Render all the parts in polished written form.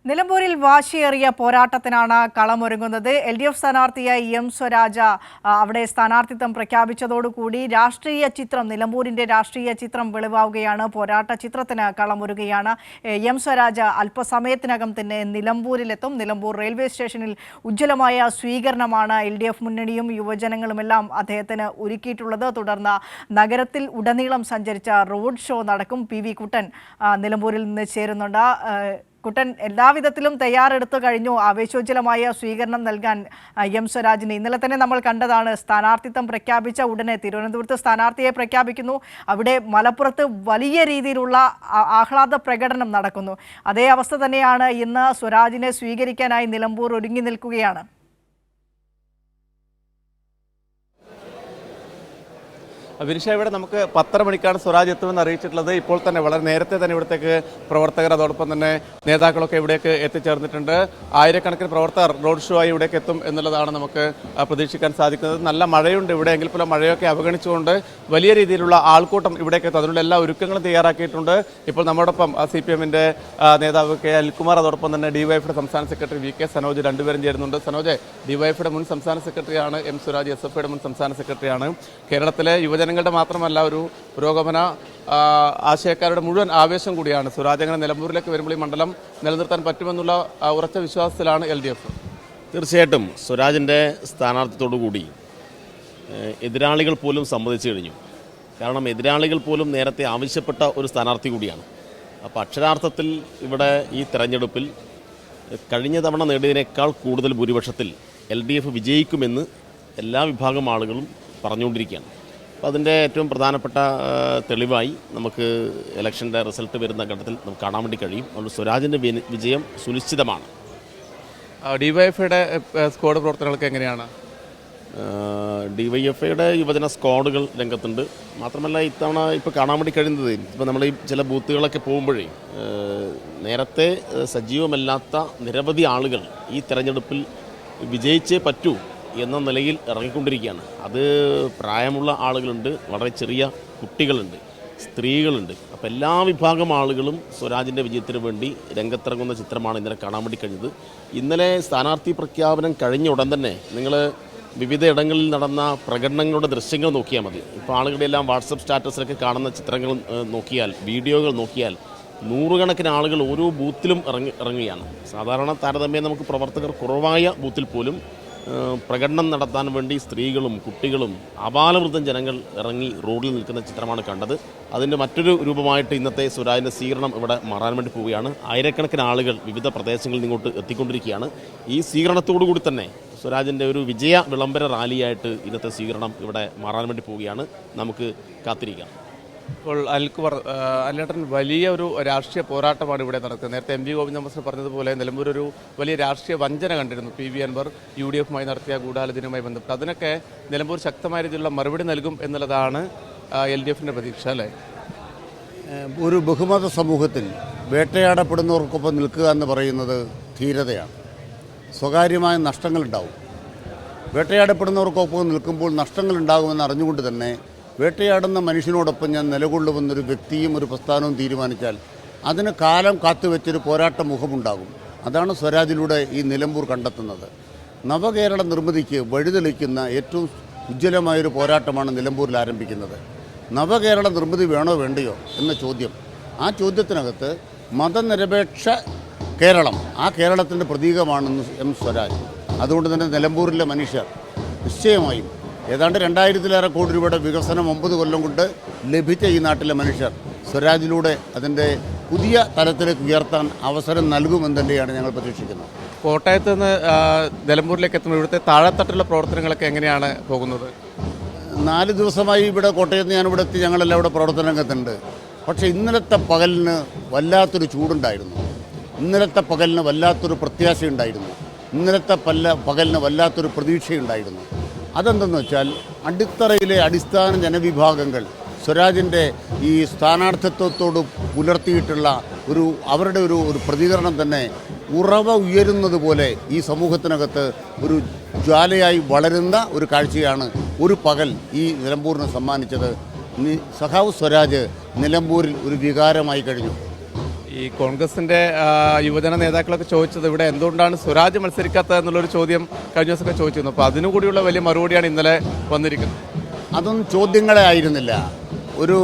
നിലമ്പൂരിൽ വാശിയേറിയ പോരാട്ടത്തിനാണ് കളമൊരുങ്ങുന്നത്. LDF സ്ഥാനാർത്ഥിയായി എം സ്വരാജ അവിടെ സ്ഥാനാർത്ഥിത്വം പ്രഖ്യാപിച്ചതോടുകൂടി രാഷ്ട്രീയ ചിത്രം, നിലമ്പൂരിന്റെ രാഷ്ട്രീയ ചിത്രം വെളിവാവുകയാണ്. പോരാട്ട ചിത്രത്തിന് കളമൊരുങ്ങുകയാണ്. എം സ്വരാജ അല്പസമയത്തിനകം തന്നെ നിലമ്പൂരിലെത്തും. നിലമ്പൂർ റെയിൽവേ സ്റ്റേഷനിൽ ഉജ്ജ്വലമായ സ്വീകരണമാണ് LDF മുന്നണിയും യുവജനങ്ങളുമെല്ലാം അദ്ദേഹത്തിന് ഒരുക്കിയിട്ടുള്ളത്. തുടർന്ന് നഗരത്തിൽ ഉടനീളം സഞ്ചരിച്ച റോഡ് ഷോ നടക്കും. PV കുട്ടൻ നിലമ്പൂരിൽ നിന്ന് ചേരുന്നുണ്ട്. കുട്ടൻ, എല്ലാവിധത്തിലും തയ്യാറെടുത്തു കഴിഞ്ഞു ആവേശോജ്വലമായ സ്വീകരണം നൽകാൻ എം സ്വരാജിന്. ഇന്നലെ തന്നെ നമ്മൾ കണ്ടതാണ്, സ്ഥാനാർത്ഥിത്വം പ്രഖ്യാപിച്ച ഉടനെ തിരുവനന്തപുരത്ത് സ്ഥാനാർത്ഥിയെ പ്രഖ്യാപിക്കുന്നു, അവിടെ മലപ്പുറത്ത് വലിയ രീതിയിലുള്ള ആഹ്ലാദ പ്രകടനം നടക്കുന്നു. അതേ അവസ്ഥ തന്നെയാണ് ഇന്ന്. സ്വരാജിനെ സ്വീകരിക്കാനായി നിലമ്പൂർ ഒരുങ്ങി നിൽക്കുകയാണ്. വിനിഷ, ഇവിടെ നമുക്ക് 10:30 മണിക്കാണ് സ്വരാജ് എത്തുമെന്ന് അറിയിച്ചിട്ടുള്ളത്. ഇപ്പോൾ തന്നെ വളരെ നേരത്തെ തന്നെ ഇവിടത്തേക്ക് പ്രവർത്തകർ, അതോടൊപ്പം തന്നെ നേതാക്കളൊക്കെ ഇവിടേക്ക് എത്തിച്ചേർന്നിട്ടുണ്ട്. ആയിരക്കണക്കിന് പ്രവർത്തകർ റോഡ് ഷോ ആയി ഇവിടേക്ക് എത്തും എന്നുള്ളതാണ് നമുക്ക് പ്രതീക്ഷിക്കാൻ സാധിക്കുന്നത്. നല്ല മഴയുണ്ട് ഇവിടെ, എങ്കിൽ പോലും മഴയൊക്കെ അവഗണിച്ചുകൊണ്ട് വലിയ രീതിയിലുള്ള ആൾക്കൂട്ടം ഇവിടേക്ക് എത്തും. അതിനുള്ള എല്ലാ ഒരുക്കങ്ങളും തയ്യാറാക്കിയിട്ടുണ്ട്. ഇപ്പോൾ നമ്മോടൊപ്പം CPM-ന്റെ നേതാവ് K. അനിൽകുമാർ, അതോടൊപ്പം തന്നെ DYFയുടെ സംസ്ഥാന സെക്രട്ടറി VK സനോജ് രണ്ടുപേരും ചേരുന്നുണ്ട്. സനോജ്, DYFയുടെ മുൻ സംസ്ഥാന സെക്രട്ടറിയാണ് എം സ്വരാജ്, SFIയുടെ മുൻ സംസ്ഥാന സെക്രട്ടറിയാണ്. കേരളത്തിലെ യുവജനങ്ങളുടെ മാത്രമല്ല, ഒരു പുരോഗമന ആശയക്കാരുടെ മുഴുവൻ ആവേശം കൂടിയാണ് സ്വരാജ്. അങ്ങനെ നിലമ്പൂരിലേക്ക് വരുമ്പോൾ ഈ മണ്ഡലം നിലനിർത്താൻ പറ്റുമെന്നുള്ള ഉറച്ച വിശ്വാസത്തിലാണ് LDF. തീർച്ചയായിട്ടും സ്വരാജിൻ്റെ സ്ഥാനാർത്ഥിത്തോടുകൂടി എതിരാളികൾ പോലും സമ്മതിച്ചു കഴിഞ്ഞു. കാരണം എതിരാളികൾ പോലും നേരത്തെ ആവശ്യപ്പെട്ട ഒരു സ്ഥാനാർത്ഥി കൂടിയാണ്. അപ്പോൾ അക്ഷരാർത്ഥത്തിൽ ഇവിടെ ഈ തെരഞ്ഞെടുപ്പിൽ കഴിഞ്ഞ തവണ നേടിയതിനേക്കാൾ കൂടുതൽ ഭൂരിപക്ഷത്തിൽ LDF വിജയിക്കുമെന്ന് എല്ലാ വിഭാഗം ആളുകളും പറഞ്ഞുകൊണ്ടിരിക്കുകയാണ്. അപ്പോൾ അതിൻ്റെ ഏറ്റവും പ്രധാനപ്പെട്ട തെളിവായി നമുക്ക് ഇലക്ഷൻ്റെ റിസൾട്ട് വരുന്ന ഘട്ടത്തിൽ നമുക്ക് കാണാൻ വേണ്ടി കഴിയും. അതുകൊണ്ട് സ്വരാജിൻ്റെ വിജയം സുനിശ്ചിതമാണ്. DYFയുടെ സ്ക്വാഡ് പ്രവർത്തനങ്ങൾക്ക് എങ്ങനെയാണ്? DYFയുടെ യുവജന സ്ക്വാഡുകൾ രംഗത്തുണ്ട്. മാത്രമല്ല ഇത്തവണ ഇപ്പോൾ കാണാൻ വേണ്ടി കഴിയുന്നത്, ഇപ്പോൾ നമ്മൾ ഈ ചില ബൂത്തുകളൊക്കെ പോകുമ്പോഴേ നേരത്തെ സജീവമല്ലാത്ത നിരവധി ആളുകൾ ഈ തെരഞ്ഞെടുപ്പിൽ വിജയിച്ചേ പറ്റൂ എന്ന നിലയിൽ ഇറങ്ങിക്കൊണ്ടിരിക്കുകയാണ്. അത് പ്രായമുള്ള ആളുകളുണ്ട്, വളരെ ചെറിയ കുട്ടികളുണ്ട്, സ്ത്രീകളുണ്ട്. അപ്പോൾ എല്ലാ വിഭാഗം ആളുകളും സ്വരാജിൻ്റെ വിജയത്തിന് വേണ്ടി രംഗത്തിറങ്ങുന്ന ചിത്രമാണ് ഇന്നലെ കാണാൻ വേണ്ടി കഴിഞ്ഞത്. ഇന്നലെ സ്ഥാനാർത്ഥി പ്രഖ്യാപനം കഴിഞ്ഞ ഉടൻ തന്നെ നിങ്ങൾ വിവിധ ഇടങ്ങളിൽ നടന്ന പ്രകടനങ്ങളുടെ ദൃശ്യങ്ങൾ നോക്കിയാൽ മതി. ഇപ്പോൾ ആളുകളുടെ എല്ലാം വാട്സപ്പ് സ്റ്റാറ്റസിലൊക്കെ കാണുന്ന ചിത്രങ്ങൾ നോക്കിയാൽ, വീഡിയോകൾ നോക്കിയാൽ നൂറുകണക്കിന് ആളുകൾ ഓരോ ബൂത്തിലും ഇറങ്ങുകയാണ്. സാധാരണ താരതമ്യം നമുക്ക് പ്രവർത്തകർ കുറവായ ബൂത്തിൽ പോലും പ്രകടനം നടത്താൻ വേണ്ടി സ്ത്രീകളും കുട്ടികളും അപാലവൃദ്ധം ജനങ്ങൾ ഇറങ്ങി റോഡിൽ നിൽക്കുന്ന ചിത്രമാണ് കണ്ടത്. അതിൻ്റെ മറ്റൊരു രൂപമായിട്ട് ഇന്നത്തെ സ്വരാജിൻ്റെ സ്വീകരണം ഇവിടെ മാറാൻ വേണ്ടി പോവുകയാണ്. ആയിരക്കണക്കിന് ആളുകൾ വിവിധ പ്രദേശങ്ങളിൽ നിങ്ങോട്ട് എത്തിക്കൊണ്ടിരിക്കുകയാണ്. ഈ സ്വീകരണത്തോടു കൂടി തന്നെ സ്വരാജിൻ്റെ ഒരു വിജയ വിളംബര റാലിയായിട്ട് ഇന്നത്തെ സ്വീകരണം ഇവിടെ മാറാൻ വേണ്ടി പോവുകയാണ്. നമുക്ക് കാത്തിരിക്കാം. ഇപ്പോൾ അനിലേട്ടൻ, വലിയ ഒരു രാഷ്ട്രീയ പോരാട്ടമാണ് ഇവിടെ നടക്കുന്നത്. നേരത്തെ MV ഗോവിന്ദൻ പറഞ്ഞതുപോലെ നിലമ്പൂർ ഒരു വലിയ രാഷ്ട്രീയ വഞ്ചന കണ്ടിരുന്നു. PV അൻവർ UDF-മായി നടത്തിയ ഗൂഢാലോചനയുമായി ബന്ധപ്പെട്ട്. അതിനൊക്കെ നിലമ്പൂർ ശക്തമായ രീതിയിലുള്ള മറുപടി നൽകും എന്നുള്ളതാണ് LDF-ന്റെ പ്രതീക്ഷ, അല്ലേ? ഒരു ബഹുമത സമൂഹത്തിൽ വേട്ടയാടപ്പെടുന്നവർക്കൊപ്പം നിൽക്കുക എന്ന് പറയുന്നത് ധീരതയാണ്. സ്വകാര്യമായ നഷ്ടങ്ങളുണ്ടാവും. വേട്ടയാടപ്പെടുന്നവർക്കൊപ്പം നിൽക്കുമ്പോൾ നഷ്ടങ്ങളുണ്ടാകുമെന്ന് അറിഞ്ഞുകൊണ്ട് തന്നെ വേട്ടയാടുന്ന മനുഷ്യനോടൊപ്പം ഞാൻ നിലകൊള്ളുമെന്നൊരു വ്യക്തിയും ഒരു പ്രസ്ഥാനവും തീരുമാനിച്ചാൽ അതിന് കാലം കാത്തുവെച്ചൊരു പോരാട്ട മുഖമുണ്ടാകും. അതാണ് സ്വരാജിലൂടെ ഈ നിലമ്പൂർ കണ്ടെത്തുന്നത്. നവകേരള നിർമ്മിതിക്ക് വഴിതെളിക്കുന്ന ഏറ്റവും ഉജ്ജ്വലമായൊരു പോരാട്ടമാണ് നിലമ്പൂരിൽ ആരംഭിക്കുന്നത്. നവകേരള നിർമ്മിതി വേണോ വേണ്ടയോ എന്ന ചോദ്യം, ആ ചോദ്യത്തിനകത്ത് മതനിരപേക്ഷ കേരളം, ആ കേരളത്തിൻ്റെ പ്രതീകമാണെന്ന് എം സ്വരാജ്. അതുകൊണ്ട് തന്നെ നിലമ്പൂരിലെ മനുഷ്യർ നിശ്ചയമായും ഏതാണ്ട് 2000-ലേറെ കോടി രൂപയുടെ വികസനം 9 കൊല്ലം കൊണ്ട് ലഭിച്ച ഈ നാട്ടിലെ മനുഷ്യർ സ്വരാജിലൂടെ അതിൻ്റെ പുതിയ തലത്തിലേക്ക് ഉയർത്താൻ അവസരം നൽകുമെന്ന് തന്നെയാണ് ഞങ്ങൾ പ്രതീക്ഷിക്കുന്നത്. കോട്ടയത്ത് നിന്ന് നിലമ്പൂരിലേക്ക് എത്തുമ്പോൾ ഇവിടുത്തെ താഴെത്തട്ടുള്ള പ്രവർത്തനങ്ങളൊക്കെ എങ്ങനെയാണ് പോകുന്നത്? 4 ദിവസമായി ഇവിടെ കോട്ടയത്ത് ഞാനിവിടെ എത്തി, ഞങ്ങളെല്ലാം ഇവിടെ പ്രവർത്തന രംഗത്തുണ്ട്. പക്ഷേ ഇന്നലത്തെ പകലിന് വല്ലാത്തൊരു ചൂടുണ്ടായിരുന്നു. ഇന്നലത്തെ പകലിന് വല്ലാത്തൊരു പ്രത്യാശയുണ്ടായിരുന്നു. ഇന്നലത്തെ പകലിന് വല്ലാത്തൊരു പ്രതീക്ഷയുണ്ടായിരുന്നു. അതെന്തെന്ന് വെച്ചാൽ അടിത്തറയിലെ അടിസ്ഥാന ജനവിഭാഗങ്ങൾ സ്വരാജിൻ്റെ ഈ സ്ഥാനാർത്ഥിത്വത്തോട് പുലർത്തിയിട്ടുള്ള അവരുടെ ഒരു പ്രതികരണം തന്നെ ഉറവ ഉയരുന്നത് പോലെ ഈ സമൂഹത്തിനകത്ത് ഒരു ജ്വാലയായി വളരുന്ന ഒരു കാഴ്ചയാണ് ഒരു പകൽ ഈ നിലമ്പൂരിന് സമ്മാനിച്ചത്. സഖാവ് സ്വരാജ് നിലമ്പൂരിൽ ഒരു വികാരമായി കഴിഞ്ഞു. ഈ ഈ കോൺഗ്രസിന്റെ യുവജന നേതാക്കളൊക്കെ ചോദിച്ചത് ഇവിടെ എന്തുകൊണ്ടാണ് സ്വരാജ് മത്സരിക്കാത്തത് എന്നുള്ളൊരു ചോദ്യം കഴിഞ്ഞ ദിവസമൊക്കെ ചോദിച്ചിരുന്നു. അപ്പോൾ അതിനുകൂടിയുള്ള വലിയ മറുപടിയാണ് ഇന്നലെ വന്നിരിക്കുന്നത്. അതൊന്നും ചോദ്യങ്ങളെ ആയിരുന്നില്ല. ഒരു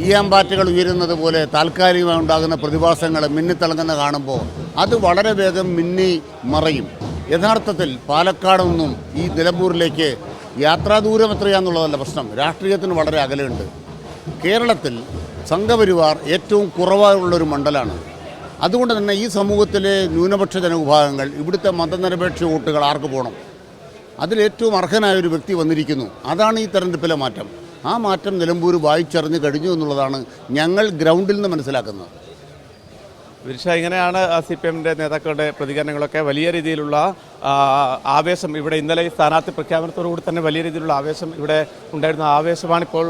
ഈയാമ്പാറ്റകൾ ഉയരുന്നത് പോലെ താൽക്കാലികമായി ഉണ്ടാകുന്ന പ്രതിഭാസങ്ങൾ മിന്നിത്തിളങ്ങുന്ന കാണുമ്പോൾ അത് വളരെ വേഗം മിന്നി മറയും. യഥാർത്ഥത്തിൽ പാലക്കാട് നിന്നും ഈ നിലമ്പൂരിലേക്ക് യാത്രാദൂരം എത്രയാണെന്നുള്ളതല്ല പ്രശ്നം, രാഷ്ട്രീയത്തിന് വളരെ അകലെയുണ്ട്. കേരളത്തിൽ സംഘപരിവാർ ഏറ്റവും കുറവുള്ളൊരു മണ്ഡലമാണ്. അതുകൊണ്ട് തന്നെ ഈ സമൂഹത്തിലെ ന്യൂനപക്ഷ ജനവിഭാഗങ്ങൾ, ഇവിടുത്തെ മതനിരപേക്ഷ വോട്ടുകൾ ആർക്ക് പോകണം? അതിലേറ്റവും അർഹനായ ഒരു വ്യക്തി വന്നിരിക്കുന്നു. അതാണ് ഈ തെരഞ്ഞെടുപ്പിലെ മാറ്റം. ആ മാറ്റം നിലമ്പൂർ വായിച്ചറിഞ്ഞു കഴിഞ്ഞു എന്നുള്ളതാണ് ഞങ്ങൾ ഗ്രൗണ്ടിൽ നിന്ന് മനസ്സിലാക്കുന്നത്. വിനിഷ, ഇങ്ങനെയാണ് CPM-ന്റെ നേതാക്കളുടെ പ്രതികരണങ്ങളൊക്കെ. വലിയ രീതിയിലുള്ള ആവേശം ഇവിടെ ഇന്നലെ ഈ സ്ഥാനാർത്ഥി പ്രഖ്യാപനത്തോടുകൂടി തന്നെ വലിയ രീതിയിലുള്ള ആവേശം ഇവിടെ ഉണ്ടായിരുന്ന ആവേശമാണ് ഇപ്പോൾ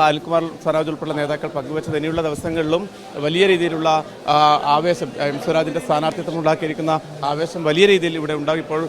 അനിൽകുമാർ സ്വരാജ് ഉൾപ്പെടെ നേതാക്കൾ പങ്കുവച്ചത്. ഇനിയുള്ള ദിവസങ്ങളിലും വലിയ രീതിയിലുള്ള ആവേശം സ്വരാജിൻ്റെ സ്ഥാനാർത്ഥിത്വം ഉണ്ടാക്കിയിരിക്കുന്ന ആവേശം വലിയ രീതിയിൽ ഇവിടെ ഉണ്ടാകും. ഇപ്പോൾ